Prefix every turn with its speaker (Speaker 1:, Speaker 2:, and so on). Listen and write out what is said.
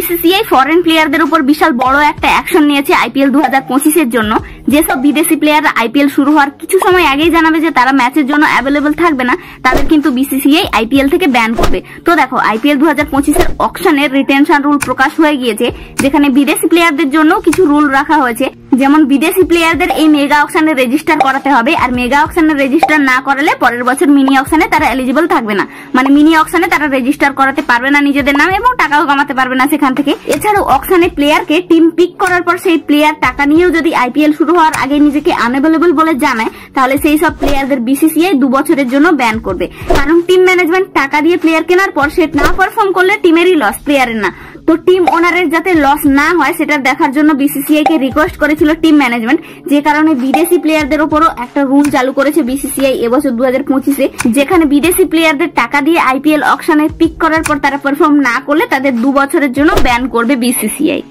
Speaker 1: BCCI foreign প্লেয়ারদের উপর বিশাল বড় একটা অ্যাকশন নিয়েছে আইপিএল 2025 জন্য। যেসব বিদেশি প্লেয়াররা আইপিএল শুরু হওয়ার কিছু সময় আগেই জানাবে যে তারা ম্যাচের জন্য অ্যাভেলেবল থাকবে না, তাদের কিন্তু বিসিসিআই আইপিএল থেকে ব্যান করবে। তো দেখো, আইপিএল 2025 অকশনের রিটেনশন রুল প্রকাশ হয়ে গিয়েছে, যেখানে বিদেশি প্লেয়ারদের জন্য কিছু রুল রাখা হয়েছে। যেমন বিদেশি প্লেয়ারদের এই মেগা অকশনে রেজিস্টার করাতে হবে, আর মেগা অকশনে রেজিস্টার না করালে পরের বছর মিনি অকশনে তারা এলিজিবল থাকবে না, মানে মিনি অকশনে তারা রেজিস্টার করাতে পারবে না নিজেদের নাম এবং টাকাও কামাতে পারবে না সেখান থেকে। এছাড়াও অকশনে প্লেয়ারকে টিম পিক করার পর সেই প্লেয়ার টাকা নিয়েও যদি আইপিএল শুরু হওয়ার আগে নিজেকে আনঅ্যাভেলেবল বলে জানায়, তাহলে সেই সব প্লেয়ারদের বিসিসিআই 2 বছরের জন্য ব্যান করবে। কারণ টিম ম্যানেজমেন্ট টাকা দিয়ে প্লেয়ার কেনার পর সে না পারফর্ম করলে টিমেরই লস, প্লেয়ারের না। তো টিম ওনারের যাতে লস না হয় সেটা দেখার জন্য বিসিসিআই কে রিকোয়েস্ট করেছিল টিম ম্যানেজমেন্ট, যে কারণে বিদেশি প্লেয়ারদের উপরও একটা রুল চালু করেছে বিসিসিআই এবছর 2025-এ, যেখানে বিদেশি প্লেয়ারদের টাকা দিয়ে আইপিএল অকশনে পিক করার পর তারা পারফর্ম না করলে তাদের 2 বছরের জন্য ব্যান করবে বিসিসিআই।